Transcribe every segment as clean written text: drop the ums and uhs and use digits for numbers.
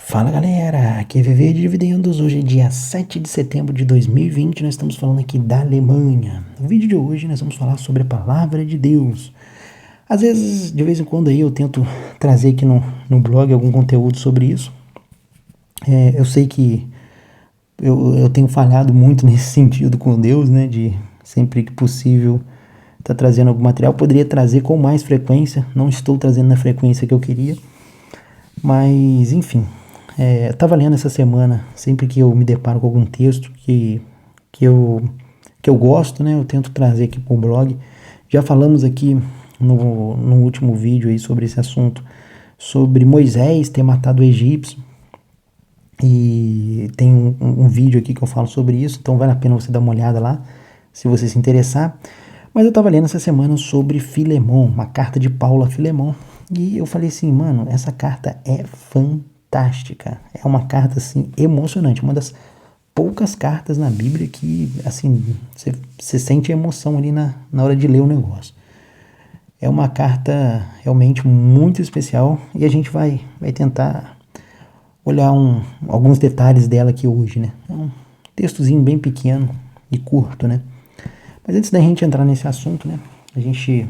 Fala galera, aqui é VV de Dividendos. Hoje é dia 7 de setembro de 2020, nós estamos falando aqui da Alemanha. No vídeo de hoje nós vamos falar sobre a palavra de Deus. Às vezes, de vez em quando aí eu tento trazer aqui no blog algum conteúdo sobre isso. Eu sei que eu tenho falhado muito nesse sentido com Deus, né, de sempre que possível estar trazendo algum material. Eu poderia trazer com mais frequência, não estou trazendo na frequência que eu queria, mas enfim. Eu estava lendo essa semana, sempre que eu me deparo com algum texto que eu gosto, né, eu tento trazer aqui para o blog. Já falamos aqui no último vídeo aí sobre esse assunto, sobre Moisés ter matado o egípcio, e tem um vídeo aqui que eu falo sobre isso, então vale a pena você dar uma olhada lá, se você se interessar. Mas eu estava lendo essa semana sobre Filemon, uma carta de Paulo a Filemon, e eu falei assim, mano, essa carta é fantástica, é uma carta assim emocionante, uma das poucas cartas na Bíblia que assim você sente emoção ali na hora de ler o negócio. É uma carta realmente muito especial e a gente vai tentar olhar alguns detalhes dela aqui hoje, né? É um textozinho bem pequeno e curto, né? Mas antes da gente entrar nesse assunto, né? A gente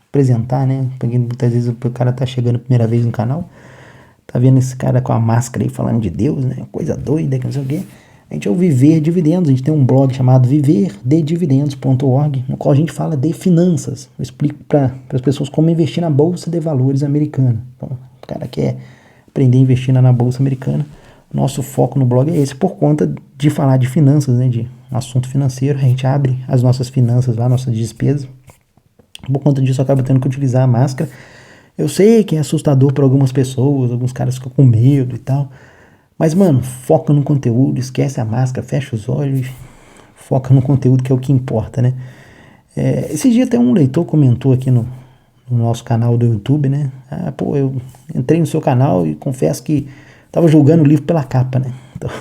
apresentar, né? Porque muitas vezes o cara tá chegando a primeira vez no canal, tá vendo esse cara com a máscara aí falando de Deus, né? Coisa doida, que não sei o quê. A gente é o Viver Dividendos, a gente tem um blog chamado viverdedividendos.org, no qual a gente fala de finanças. Eu explico para as pessoas como investir na Bolsa de Valores americana. Então, o cara quer aprender a investir na Bolsa americana. Nosso foco no blog é esse, por conta de falar de finanças, né? De um assunto financeiro, a gente abre as nossas finanças lá, nossas despesas. Por conta disso, eu acabo tendo que utilizar a máscara. Eu sei que é assustador para algumas pessoas, alguns caras ficam com medo e tal. Mas, mano, foca no conteúdo, esquece a máscara, fecha os olhos, foca no conteúdo que é o que importa, né? Esse dia até um leitor comentou aqui no nosso canal do YouTube, né? Pô, eu entrei no seu canal e confesso que tava julgando o livro pela capa, né? Então,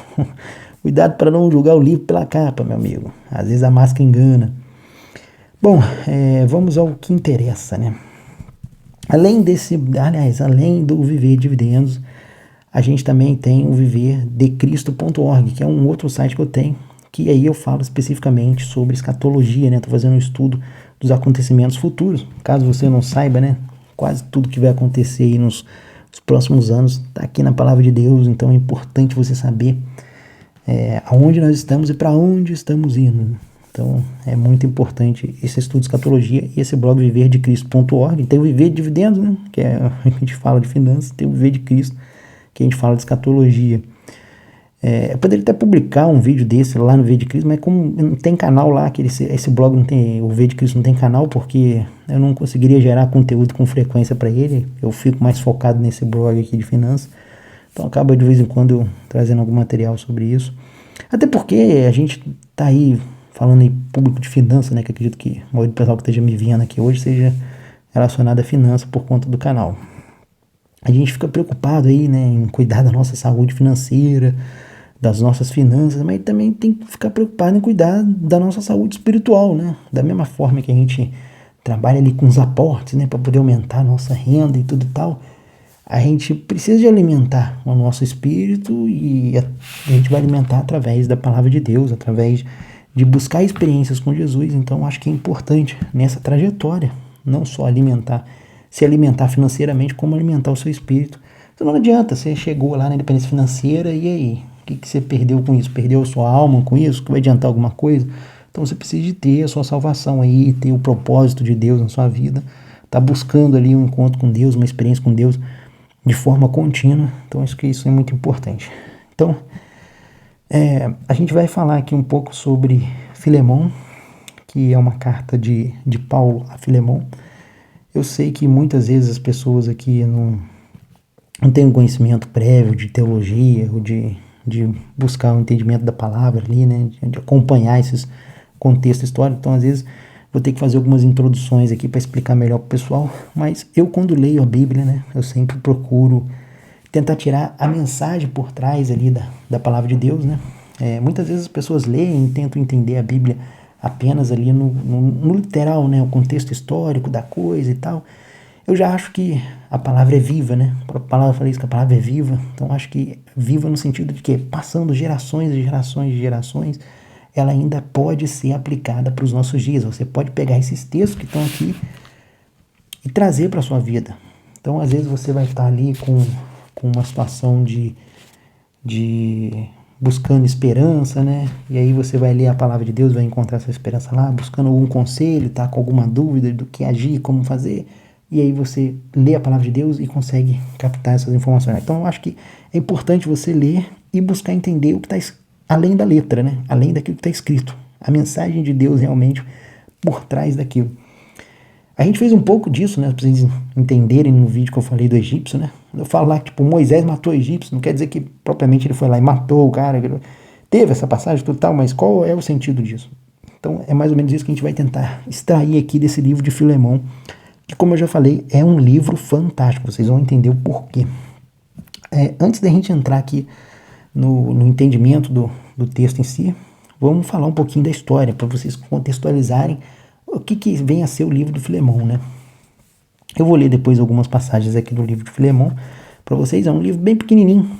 cuidado para não julgar o livro pela capa, meu amigo. Às vezes a máscara engana. Bom, vamos ao que interessa, né? Além do Viver Dividendos, a gente também tem o viverdecristo.org, que é um outro site que eu tenho, que aí eu falo especificamente sobre escatologia, né? Tô fazendo um estudo dos acontecimentos futuros. Caso você não saiba, né? Quase tudo que vai acontecer aí nos próximos anos tá aqui na Palavra de Deus, então é importante você saber aonde nós estamos e para onde estamos indo. Então é muito importante esse estudo de escatologia e esse blog viverdecristo.org. Tem o Viver de Dividendos, né? Que a gente fala de finanças, tem o Viver de Cristo, que a gente fala de escatologia. Eu poderia até publicar um vídeo desse lá no V de Cristo, mas como não tem canal lá, que esse blog não tem, o V de Cristo não tem canal, porque eu não conseguiria gerar conteúdo com frequência para ele. Eu fico mais focado nesse blog aqui de finanças, então acaba de vez em quando eu trazendo algum material sobre isso. Até porque a gente tá aí falando em público de finanças, né, que acredito que a maioria do pessoal que esteja me vendo aqui hoje seja relacionado a finanças por conta do canal. A gente fica preocupado aí, né, em cuidar da nossa saúde financeira, das nossas finanças, mas também tem que ficar preocupado em cuidar da nossa saúde espiritual, né? Da mesma forma que a gente trabalha ali com os aportes, né, para poder aumentar a nossa renda e tudo e tal, a gente precisa de alimentar o nosso espírito e a gente vai alimentar através da palavra de Deus, através de buscar experiências com Jesus. Então acho que é importante nessa trajetória, não só se alimentar financeiramente, como alimentar o seu espírito. Então não adianta, você chegou lá na independência financeira e aí, o que você perdeu com isso? Perdeu a sua alma com isso? Que vai adiantar alguma coisa? Então você precisa de ter a sua salvação aí, ter o propósito de Deus na sua vida, tá buscando ali um encontro com Deus, uma experiência com Deus de forma contínua. Então acho que isso é muito importante. Então, a gente vai falar aqui um pouco sobre Filemon, que é uma carta de Paulo a Filemon. Eu sei que muitas vezes as pessoas aqui não têm um conhecimento prévio de teologia, ou de buscar o entendimento da palavra ali, né? De acompanhar esses contextos históricos. Então, às vezes, vou ter que fazer algumas introduções aqui para explicar melhor para o pessoal. Mas eu, quando leio a Bíblia, né? Eu sempre procuro tentar tirar a mensagem por trás ali da palavra de Deus, né? Muitas vezes as pessoas leem e tentam entender a Bíblia apenas ali no literal, né? O contexto histórico da coisa e tal. Eu já acho que a palavra é viva, né? A palavra fala isso, que a palavra é viva. Então acho que viva no sentido de que, passando gerações e gerações e gerações, ela ainda pode ser aplicada para os nossos dias. Você pode pegar esses textos que estão aqui e trazer para a sua vida. Então, às vezes, você vai estar ali com uma situação de buscando esperança, né? E aí você vai ler a palavra de Deus, vai encontrar essa esperança lá, buscando algum conselho, tá com alguma dúvida do que agir, como fazer. E aí você lê a palavra de Deus e consegue captar essas informações. Então, eu acho que é importante você ler e buscar entender o que está além da letra, né? Além daquilo que está escrito. A mensagem de Deus realmente por trás daquilo. A gente fez um pouco disso, né? Pra vocês entenderem no vídeo que eu falei do egípcio, né? Eu falo lá que, tipo, Moisés matou o egípcio, não quer dizer que propriamente ele foi lá e matou o cara. Teve essa passagem tudo tal, mas qual é o sentido disso? Então é mais ou menos isso que a gente vai tentar extrair aqui desse livro de Filemão, que, como eu já falei, é um livro fantástico. Vocês vão entender o porquê. Antes da gente entrar aqui no entendimento do texto em si, vamos falar um pouquinho da história, para vocês contextualizarem o que vem a ser o livro de Filemão, né? Eu vou ler depois algumas passagens aqui do livro de Filemão para vocês. É um livro bem pequenininho.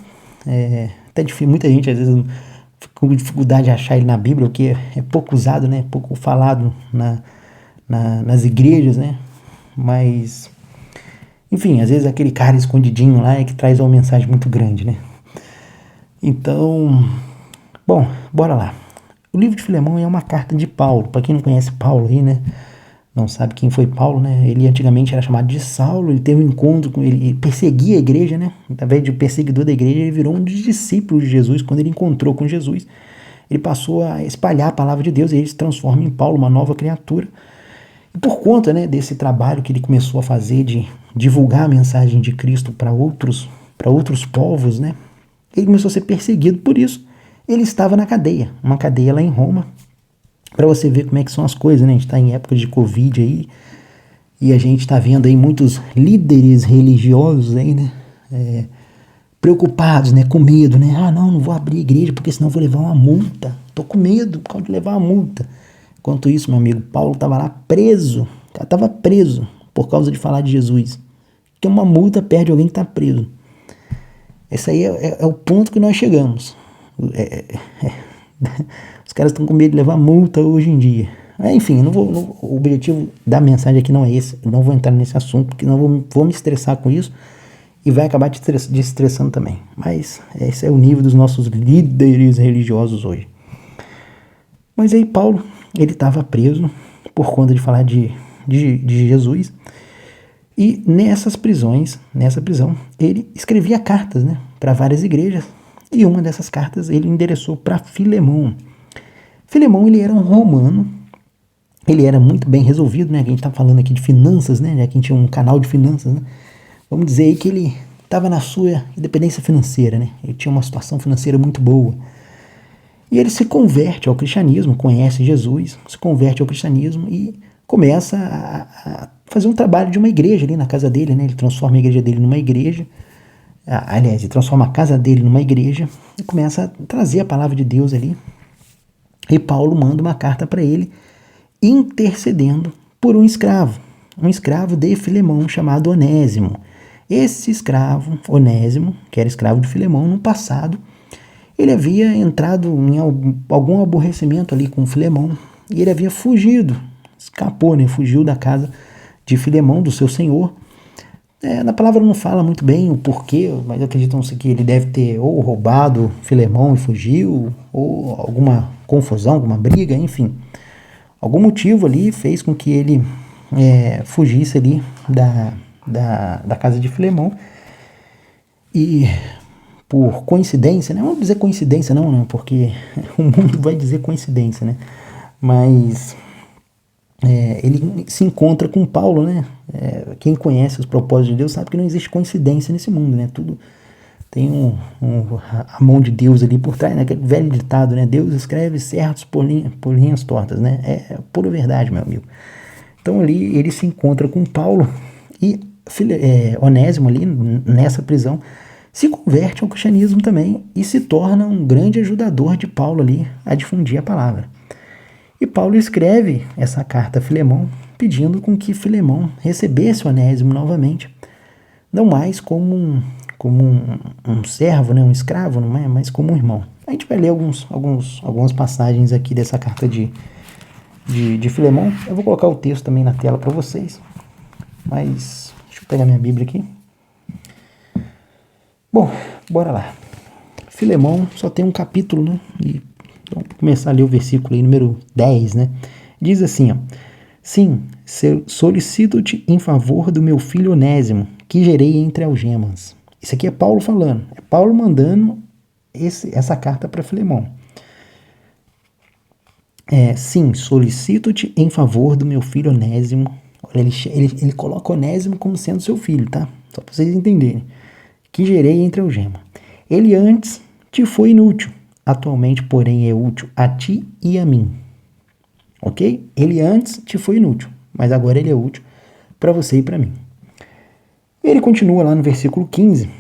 Até difícil, muita gente às vezes fica com dificuldade de achar ele na Bíblia, porque é pouco usado, né? Pouco falado nas igrejas, né? Mas, enfim, às vezes aquele cara escondidinho lá é que traz uma mensagem muito grande, né? Então, bom, bora lá. O livro de Filemão é uma carta de Paulo. Para quem não conhece Paulo aí, né? Não sabe quem foi Paulo, né? Ele antigamente era chamado de Saulo. Ele teve um encontro com ele perseguia a igreja, né? Através de perseguidor da igreja, ele virou um dos discípulos de Jesus. Quando ele encontrou com Jesus, ele passou a espalhar a palavra de Deus e ele se transforma em Paulo, uma nova criatura. E por conta, né, desse trabalho que ele começou a fazer de divulgar a mensagem de Cristo para outros povos, né? Ele começou a ser perseguido por isso. Ele estava na cadeia, uma cadeia lá em Roma, para você ver como é que são as coisas, né? A gente está em época de Covid aí, e a gente está vendo aí muitos líderes religiosos aí, né? Preocupados, né? Com medo, né? Ah, não vou abrir igreja porque senão eu vou levar uma multa. Tô com medo por causa de levar uma multa. Enquanto isso, meu amigo, Paulo estava lá preso. O cara estava preso por causa de falar de Jesus. Porque uma multa perde alguém que está preso. Esse aí é o ponto que nós chegamos. Os caras estão com medo de levar multa hoje em dia. Enfim, o objetivo da mensagem aqui não é esse. Eu não vou entrar nesse assunto, porque não vou me estressar com isso e vai acabar te estressando também. Mas esse é o nível dos nossos líderes religiosos hoje. Mas aí Paulo, ele estava preso por conta de falar de Jesus. E nessa prisão, ele escrevia cartas, né, para várias igrejas. E uma dessas cartas ele endereçou para Filemão. Filemão, ele era um romano, ele era muito bem resolvido, né? A gente está falando aqui de finanças, né? Já que a gente tinha um canal de finanças, né? Vamos dizer aí que ele estava na sua independência financeira, né? Ele tinha uma situação financeira muito boa. E ele se converte ao cristianismo, conhece Jesus, se converte ao cristianismo e começa a fazer um trabalho de uma igreja ali na casa dele, né? Ele transforma a igreja dele numa igreja. Aliás, ele transforma a casa dele numa igreja e começa a trazer a palavra de Deus ali. E Paulo manda uma carta para ele, intercedendo por um escravo de Filemão chamado Onésimo. Esse escravo, Onésimo, que era escravo de Filemão, no passado, ele havia entrado em algum aborrecimento ali com Filemão e ele havia fugido, escapou, né? Fugiu da casa de Filemão, do seu senhor. Na palavra não fala muito bem o porquê, mas acreditam-se que ele deve ter ou roubado Filemão e fugiu, ou alguma confusão, alguma briga, enfim. Algum motivo ali fez com que ele fugisse ali da casa de Filemão. E por coincidência, né? Não vou dizer coincidência não, né? Porque o mundo vai dizer coincidência, né? Mas ele se encontra com Paulo, né? Quem conhece os propósitos de Deus sabe que não existe coincidência nesse mundo, né? Tudo tem a mão de Deus ali por trás, né? Aquele velho ditado, né? Deus escreve certos por linhas tortas, né? É pura verdade, meu amigo. Então ali ele se encontra com Paulo e Onésimo ali nessa prisão se converte ao cristianismo também e se torna um grande ajudador de Paulo ali a difundir a palavra. E Paulo escreve essa carta a Filemão pedindo com que Filemão recebesse Onésimo novamente, não mais como um servo, né, um escravo, não é, mas como um irmão. A gente vai ler algumas passagens aqui dessa carta de Filemão. Eu vou colocar o texto também na tela para vocês, mas deixa eu pegar minha Bíblia aqui. Bom, bora lá. Filemão só tem um capítulo, né? E vamos começar a ler o versículo aí, número 10, né? Diz assim, ó: Sim, solicito-te em favor do meu filho Onésimo, que gerei entre algemas. Isso aqui é Paulo falando. É Paulo mandando essa carta para Filemão. Sim, solicito-te em favor do meu filho Onésimo. Olha, ele coloca Onésimo como sendo seu filho, tá? Só para vocês entenderem. Que gerei entre algemas. Ele antes te foi inútil, atualmente, porém, é útil a ti e a mim. Ok? Ele antes te foi inútil, mas agora ele é útil para você e para mim. Ele continua lá no versículo 15.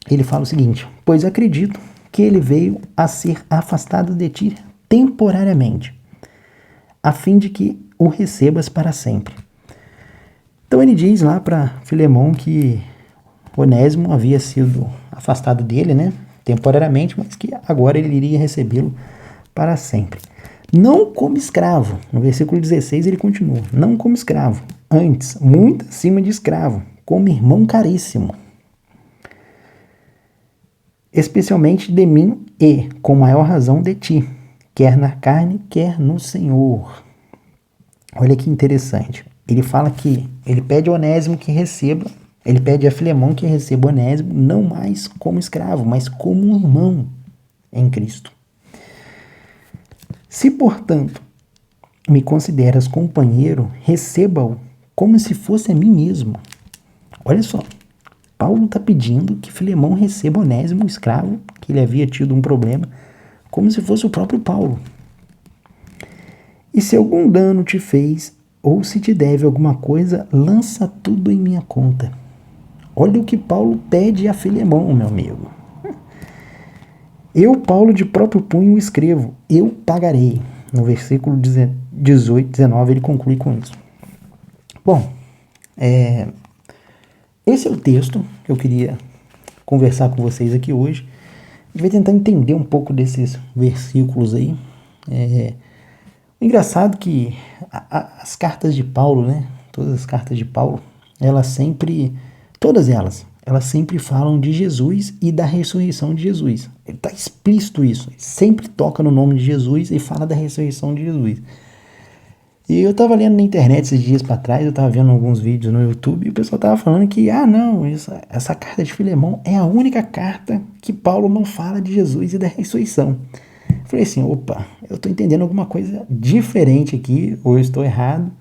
Ele fala o seguinte: Pois acredito que ele veio a ser afastado de ti temporariamente, a fim de que o recebas para sempre. Então ele diz lá para Filemão que Onésimo havia sido afastado dele, né, temporariamente, mas que agora ele iria recebê-lo para sempre. Não como escravo. No versículo 16 ele continua: Não como escravo, antes, muito acima de escravo, como irmão caríssimo, especialmente de mim e, com maior razão, de ti, quer na carne, quer no Senhor. Olha que interessante. Ele fala que ele pede a Onésimo que receba, ele pede a Filemão que receba Onésimo não mais como escravo, mas como um irmão em Cristo. Se, portanto, me consideras companheiro, receba-o como se fosse a mim mesmo. Olha só, Paulo está pedindo que Filemão receba Onésimo, o escravo, que ele havia tido um problema, como se fosse o próprio Paulo. E se algum dano te fez, ou se te deve alguma coisa, lança tudo em minha conta. Olha o que Paulo pede a Filemão, meu amigo. Eu, Paulo, de próprio punho escrevo, eu pagarei. No versículo 18, 19, ele conclui com isso. Bom, esse é o texto que eu queria conversar com vocês aqui hoje. A gente vai tentar entender um pouco desses versículos aí. O engraçado é que as cartas de Paulo, né? Todas as cartas de Paulo, todas elas sempre falam de Jesus e da ressurreição de Jesus. Está explícito isso. Ele sempre toca no nome de Jesus e fala da ressurreição de Jesus. E eu estava lendo na internet esses dias para trás, eu estava vendo alguns vídeos no YouTube, e o pessoal estava falando que, essa carta de Filemão é a única carta que Paulo não fala de Jesus e da ressurreição. Eu falei assim, opa, eu estou entendendo alguma coisa diferente aqui, ou eu estou errado,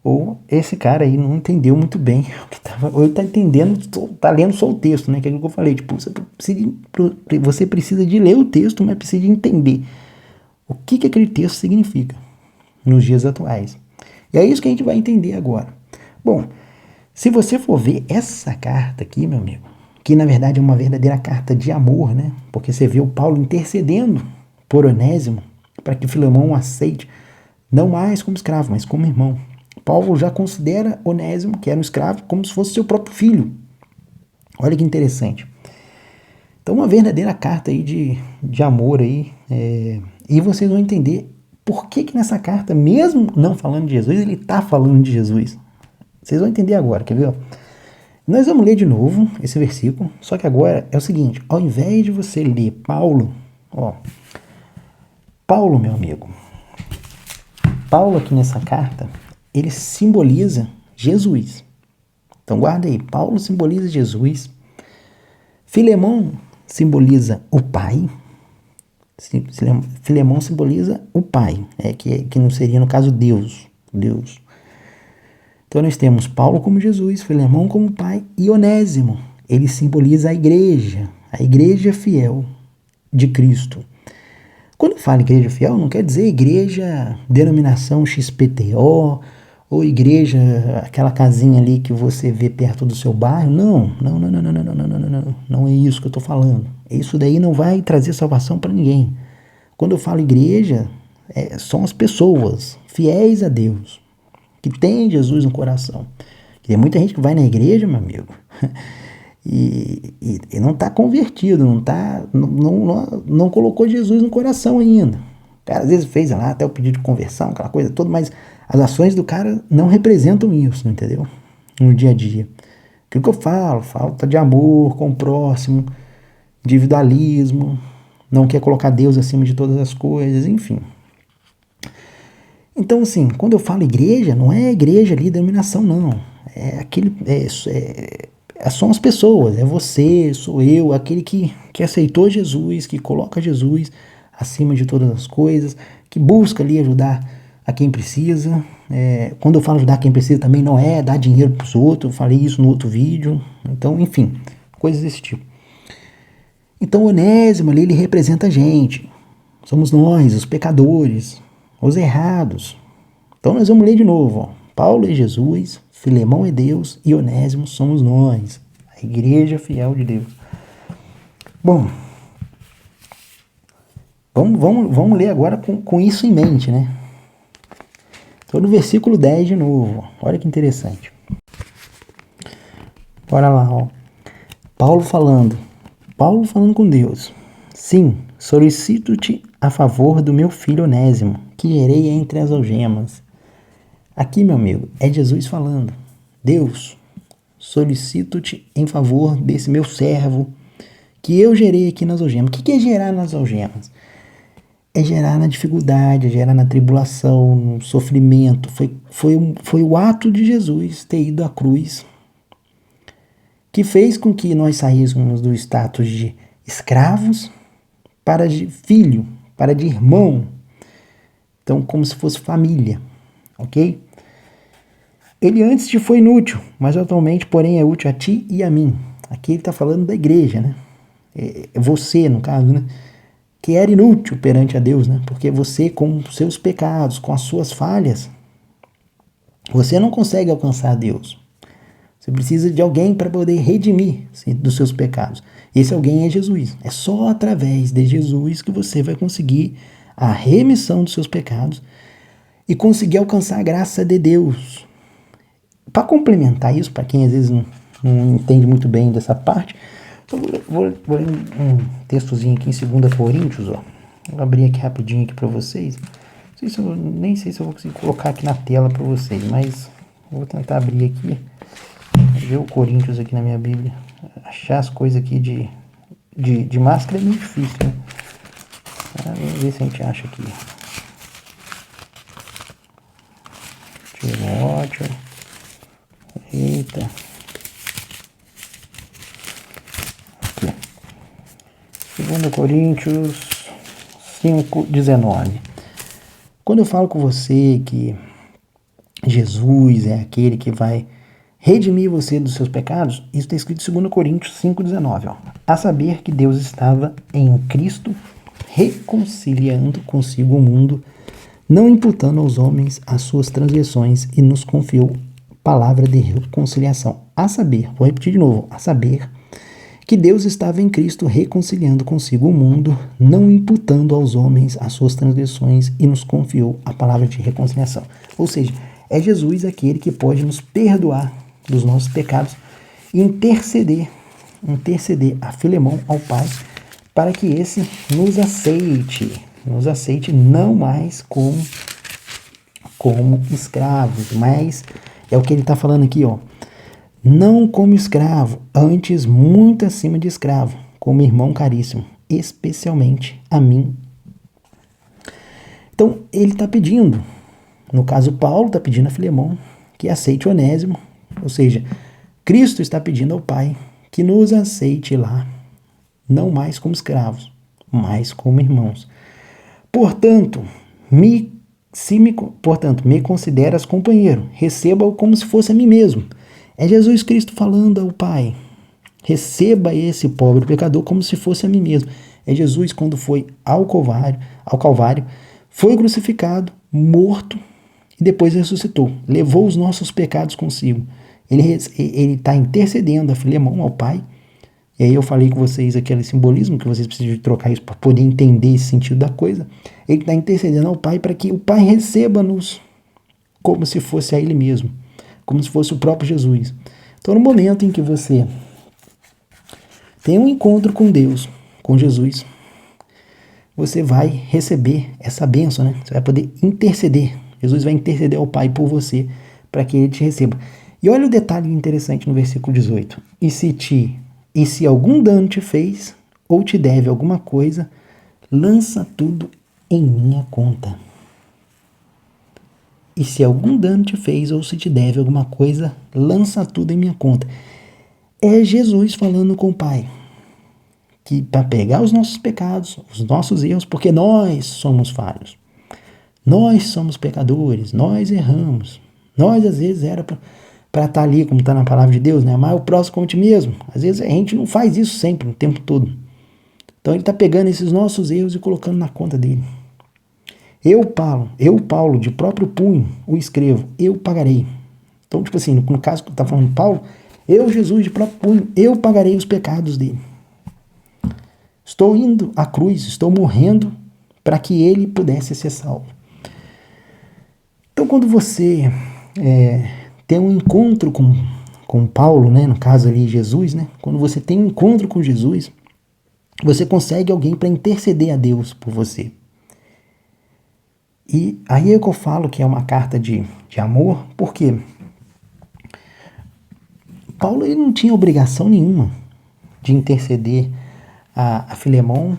ou esse cara aí não entendeu muito bem o que estava, ou ele está entendendo, está lendo só o texto, né, que é aquilo que eu falei, tipo, você precisa de ler o texto, mas precisa de entender o que aquele texto significa nos dias atuais. E é isso que a gente vai entender agora. Bom, se você for ver essa carta aqui, meu amigo, que na verdade é uma verdadeira carta de amor, né? Porque você vê o Paulo intercedendo por Onésimo para que Filemão o aceite, não mais como escravo, mas como irmão. Paulo já considera Onésimo, que era um escravo, como se fosse seu próprio filho. Olha que interessante. Então, uma verdadeira carta aí de amor aí, e vocês vão entender por que nessa carta, mesmo não falando de Jesus, ele está falando de Jesus. Vocês vão entender agora, quer ver? Nós vamos ler de novo esse versículo, só que agora é o seguinte, ao invés de você ler Paulo, Paulo, meu amigo, Paulo aqui nessa carta, ele simboliza Jesus. Então guarda aí, Paulo simboliza Jesus, Filemão simboliza o Pai, Filemão simboliza o Pai, que não seria, no caso, Deus. Então nós temos Paulo como Jesus, Filemão como Pai e Onésimo. Ele simboliza a igreja fiel de Cristo. Quando fala igreja fiel, não quer dizer igreja denominação XPTO, ou igreja, aquela casinha ali que você vê perto do seu bairro. Não é isso que eu estou falando. Isso daí não vai trazer salvação para ninguém. Quando eu falo igreja, são as pessoas fiéis a Deus. que tem Jesus no coração. Tem muita gente que vai na igreja, meu amigo, e não está convertido, não colocou Jesus no coração ainda. O cara às vezes fez lá até o pedido de conversão, aquela coisa toda, mas as ações do cara não representam isso, entendeu? No dia a dia. O que eu falo? Falta de amor com o próximo, individualismo, não quer colocar Deus acima de todas as coisas, enfim. Então, assim, quando eu falo igreja, não é igreja ali, denominação, não. São as pessoas, é você, sou eu, aquele que aceitou Jesus, que coloca Jesus acima de todas as coisas, que busca ali ajudar a quem precisa. Quando eu falo ajudar quem precisa, também não é dar dinheiro para os outros, eu falei isso no outro vídeo. Então, enfim, coisas desse tipo. Então, Onésimo ali, ele representa a gente. Somos nós, os pecadores, os errados. Então, nós vamos ler de novo. Ó. Paulo é Jesus, Filemão é Deus e Onésimo somos nós, a igreja fiel de Deus. Bom, vamos ler agora com isso em mente, né? Estou no versículo 10 de novo. Olha que interessante. Bora lá, ó. Paulo falando com Deus. Sim, solicito-te a favor do meu filho Onésimo, que gerei entre as algemas. Aqui, meu amigo, é Jesus falando. Deus, solicito-te em favor desse meu servo que eu gerei aqui nas algemas. O que é gerar nas algemas? É gerar na dificuldade, é gerar na tribulação, no sofrimento. Foi o ato de Jesus ter ido à cruz que fez com que nós saíssemos do status de escravos para de filho, para de irmão. Então, como se fosse família, ok? Ele antes te foi inútil, mas atualmente, porém, é útil a ti e a mim. Aqui ele está falando da igreja, né? É você, no caso, né? Que era inútil perante a Deus, né? Porque você, com seus pecados, com as suas falhas, você não consegue alcançar Deus. Você precisa de alguém para poder redimir dos seus pecados. Esse alguém é Jesus. É só através de Jesus que você vai conseguir a remissão dos seus pecados e conseguir alcançar a graça de Deus. Para complementar isso, para quem às vezes não entende muito bem dessa parte, eu vou ler um textozinho aqui em 2 Coríntios, ó. Vou abrir aqui rapidinho aqui para vocês. Nem sei se eu vou conseguir colocar aqui na tela para vocês, mas vou tentar abrir aqui, ver o Coríntios aqui na minha Bíblia. Achar as coisas aqui de máscara é muito difícil, né? Vamos ver se a gente acha aqui. Timóteo. Eita. Aqui. 2 Coríntios 5:19. Quando eu falo com você que Jesus é aquele que vai redimir você dos seus pecados, isso está escrito em 2 Coríntios 5:19. A saber que Deus estava em Cristo reconciliando consigo o mundo, não imputando aos homens as suas transgressões, e nos confiou palavra de reconciliação. A saber, vou repetir de novo, a saber que Deus estava em Cristo reconciliando consigo o mundo, não imputando aos homens as suas transgressões, e nos confiou a palavra de reconciliação. Ou seja, é Jesus aquele que pode nos perdoar dos nossos pecados e interceder a Filemão, ao Pai, para que esse nos aceite não mais como escravos, mas é o que ele está falando aqui, ó. Não como escravo, antes muito acima de escravo, como irmão caríssimo, especialmente a mim. Então, ele está pedindo, no caso Paulo está pedindo a Filemão que aceite Onésimo, ou seja, Cristo está pedindo ao Pai que nos aceite lá, não mais como escravos, mas como irmãos. Portanto, me consideras companheiro, receba-o como se fosse a mim mesmo. É Jesus Cristo falando ao Pai. Receba esse pobre pecador como se fosse a mim mesmo. É Jesus quando foi ao Calvário, foi crucificado, morto e depois ressuscitou. Levou os nossos pecados consigo. Ele está intercedendo a Filemão, ao Pai. E aí eu falei com vocês aquele simbolismo, que vocês precisam de trocar isso para poder entender esse sentido da coisa. Ele está intercedendo ao Pai para que o Pai receba-nos como se fosse a ele mesmo, como se fosse o próprio Jesus. Então, no momento em que você tem um encontro com Deus, com Jesus, você vai receber essa bênção, né? Você vai poder interceder. Jesus vai interceder ao Pai por você, para que ele te receba. E olha o detalhe interessante no versículo 18. E se algum dano te fez, ou te deve alguma coisa, lança tudo em minha conta. E se algum dano te fez, ou se te deve alguma coisa, lança tudo em minha conta. É Jesus falando com o Pai, que para pegar os nossos pecados, os nossos erros, porque nós somos falhos. Nós somos pecadores, nós erramos. Nós, às vezes, era para estar ali, como está na palavra de Deus, né? Amar o próximo como a ti mesmo. Às vezes a gente não faz isso sempre, o tempo todo. Então ele está pegando esses nossos erros e colocando na conta dele. Eu, Paulo, de próprio punho, o escrevo, eu pagarei. Então, tipo assim, no caso que está falando Paulo, eu, Jesus, de próprio punho, eu pagarei os pecados dele. Estou indo à cruz, estou morrendo para que ele pudesse ser salvo. Então, quando você tem um encontro com Paulo, né, no caso ali Jesus, né, quando você tem um encontro com Jesus, você consegue alguém para interceder a Deus por você. E aí é que eu falo que é uma carta de amor, porque Paulo ele não tinha obrigação nenhuma de interceder a Filemon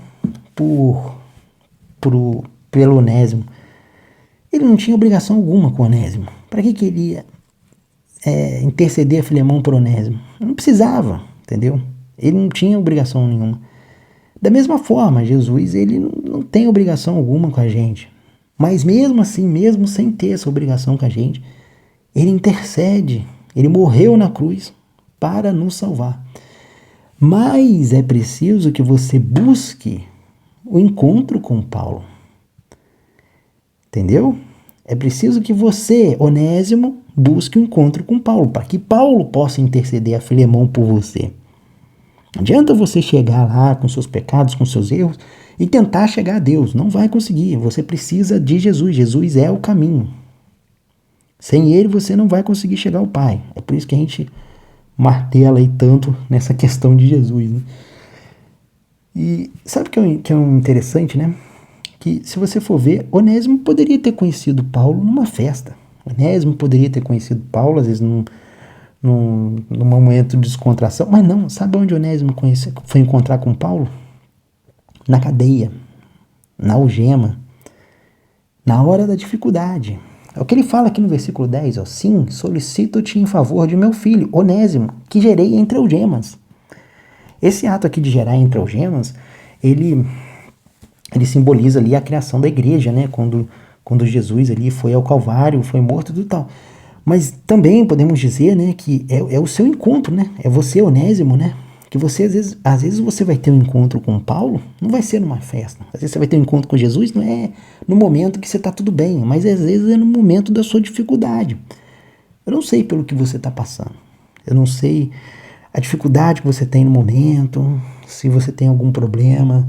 pelo Onésimo. Ele não tinha obrigação alguma com o Onésimo. Para que ele ia interceder a Filemon por Onésimo? Não precisava, entendeu? Ele não tinha obrigação nenhuma. Da mesma forma, Jesus ele não tem obrigação alguma com a gente. Mas mesmo assim, mesmo sem ter essa obrigação com a gente, ele intercede, ele morreu na cruz para nos salvar. Mas é preciso que você busque o encontro com Paulo. Entendeu? É preciso que você, Onésimo, busque o encontro com Paulo, para que Paulo possa interceder a Filemon por você. Não adianta você chegar lá com seus pecados, com seus erros, e tentar chegar a Deus. Não vai conseguir. Você precisa de Jesus. Jesus é o caminho. Sem ele você não vai conseguir chegar ao Pai. É por isso que a gente martela aí tanto nessa questão de Jesus, né? E sabe o que é interessante, né? Que se você for ver, Onésimo poderia ter conhecido Paulo numa festa. Onésimo poderia ter conhecido Paulo, às vezes num momento de descontração. Mas não, sabe onde Onésimo foi encontrar com Paulo? Na cadeia, na algema, na hora da dificuldade. É o que ele fala aqui no versículo 10, ó. Sim, solicito-te em favor de meu filho, Onésimo, que gerei entre algemas. Esse ato aqui de gerar entre algemas, ele simboliza ali a criação da igreja, né? Quando Jesus ali foi ao Calvário, foi morto e tudo tal. Mas também podemos dizer, né, que é o seu encontro, né? É você, Onésimo, né? Que você, às vezes você vai ter um encontro com Paulo, não vai ser numa festa. Às vezes você vai ter um encontro com Jesus, não é no momento que você está tudo bem, mas às vezes é no momento da sua dificuldade. Eu não sei pelo que você está passando. Eu não sei a dificuldade que você tem no momento, se você tem algum problema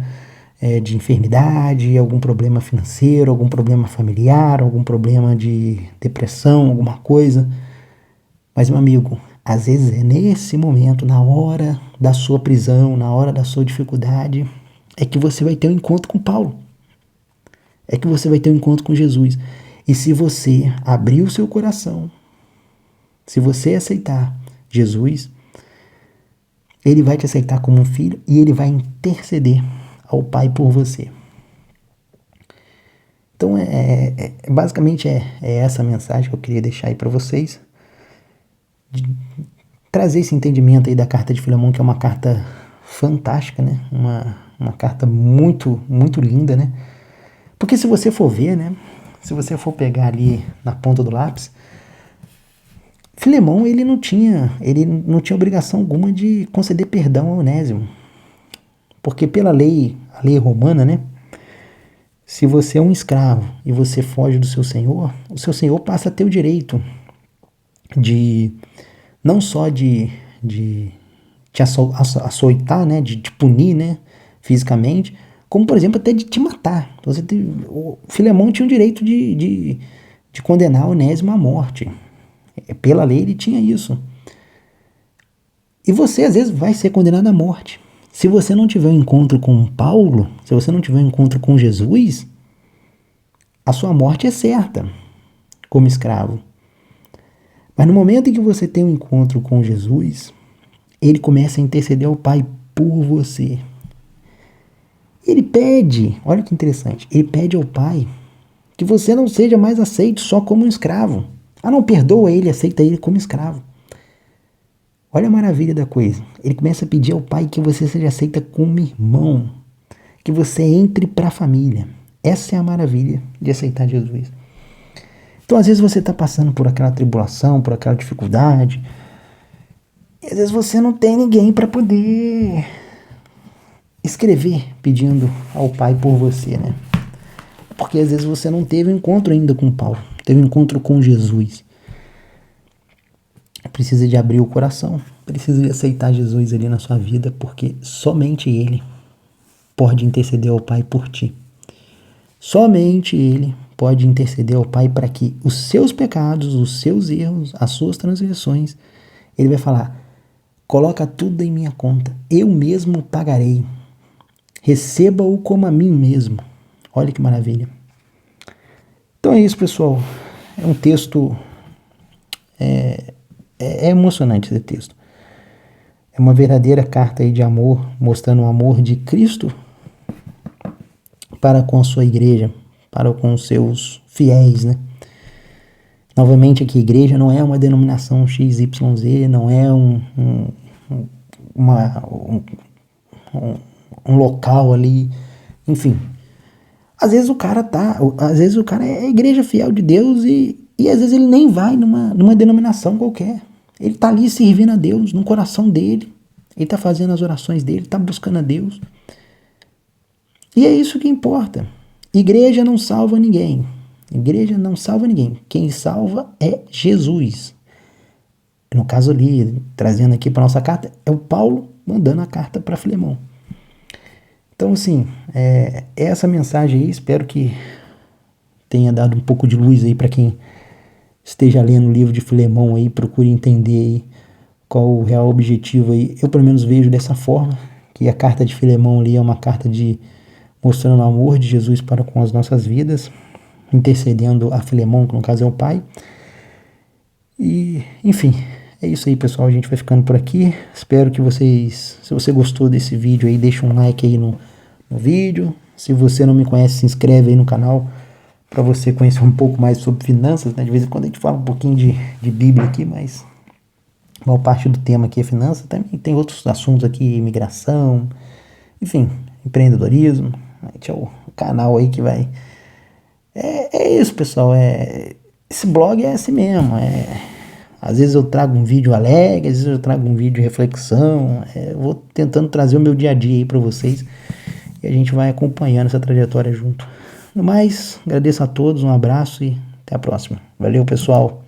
de enfermidade, algum problema financeiro, algum problema familiar, algum problema de depressão, alguma coisa. Mas, meu amigo, às vezes é nesse momento, na hora da sua prisão, na hora da sua dificuldade, é que você vai ter um encontro com Paulo. É que você vai ter um encontro com Jesus. E se você abrir o seu coração, se você aceitar Jesus, ele vai te aceitar como um filho e ele vai interceder ao Pai por você. Então, basicamente é essa mensagem que eu queria deixar aí para vocês. De trazer esse entendimento aí da carta de Filemon, que é uma carta fantástica, né? Uma carta muito, muito linda, né? Porque se você for ver, né? Se você for pegar ali na ponta do lápis, Filemon, ele não tinha obrigação alguma de conceder perdão a Onésimo. Porque pela lei, a lei romana, né? Se você é um escravo e você foge do seu senhor, o seu senhor passa a ter o direito de não só de te açoitar, né, de te punir, né, fisicamente, como, por exemplo, até de te matar. O Filemon tinha o direito de de condenar Onésimo à morte. Pela lei ele tinha isso. E você às vezes vai ser condenado à morte. Se você não tiver um encontro com Paulo, se você não tiver um encontro com Jesus, a sua morte é certa como escravo. Mas no momento em que você tem um encontro com Jesus, ele começa a interceder ao Pai por você. Ele pede, olha que interessante, ele pede ao Pai que você não seja mais aceito só como um escravo. Não, perdoa ele, aceita ele como escravo. Olha a maravilha da coisa. Ele começa a pedir ao Pai que você seja aceita como irmão, que você entre para a família. Essa é a maravilha de aceitar Jesus. Então, às vezes você está passando por aquela tribulação, por aquela dificuldade, e às vezes você não tem ninguém para poder escrever pedindo ao Pai por você, né? Porque às vezes você não teve um encontro ainda com Paulo, teve um encontro com Jesus. Precisa de abrir o coração, precisa de aceitar Jesus ali na sua vida, porque somente Ele pode interceder ao Pai por ti. Somente Ele pode interceder ao Pai para que os seus pecados, os seus erros, as suas transgressões, Ele vai falar: coloca tudo em minha conta, eu mesmo pagarei. Receba-o como a mim mesmo. Olha que maravilha. Então é isso, pessoal. É um texto... É emocionante esse texto. É uma verdadeira carta aí de amor, mostrando o amor de Cristo para com a sua igreja, para com os seus fiéis, né? Novamente aqui, igreja não é uma denominação XYZ, não é um local ali, enfim. Às vezes o cara é igreja fiel de Deus e às vezes ele nem vai numa denominação qualquer. Ele tá ali servindo a Deus, no coração dele. Ele tá fazendo as orações dele, tá buscando a Deus. E é isso que importa. Igreja não salva ninguém. Igreja não salva ninguém. Quem salva é Jesus. No caso ali, trazendo aqui para nossa carta, é o Paulo mandando a carta para Filemão. Então, assim, essa mensagem aí, espero que tenha dado um pouco de luz aí para quem esteja lendo o livro de Filemão aí, procure entender aí qual o real objetivo aí. Eu, pelo menos, vejo dessa forma, que a carta de Filemão ali é uma carta mostrando o amor de Jesus para com as nossas vidas, intercedendo a Filemão, que no caso é o Pai. E, enfim, é isso aí, pessoal. A gente vai ficando por aqui. Espero que vocês, se você gostou desse vídeo aí, deixa um like aí no vídeo. Se você não me conhece, se inscreve aí no canal para você conhecer um pouco mais sobre finanças, né? De vez em quando a gente fala um pouquinho de Bíblia aqui, mas a maior parte do tema aqui é finanças. Também tem outros assuntos aqui, imigração, enfim, empreendedorismo. É o canal aí que vai... É isso, pessoal. Esse blog é assim mesmo. Às vezes eu trago um vídeo alegre, às vezes eu trago um vídeo de reflexão. Eu vou tentando trazer o meu dia a dia aí para vocês. E a gente vai acompanhando essa trajetória junto. No mais, agradeço a todos, um abraço e até a próxima. Valeu, pessoal!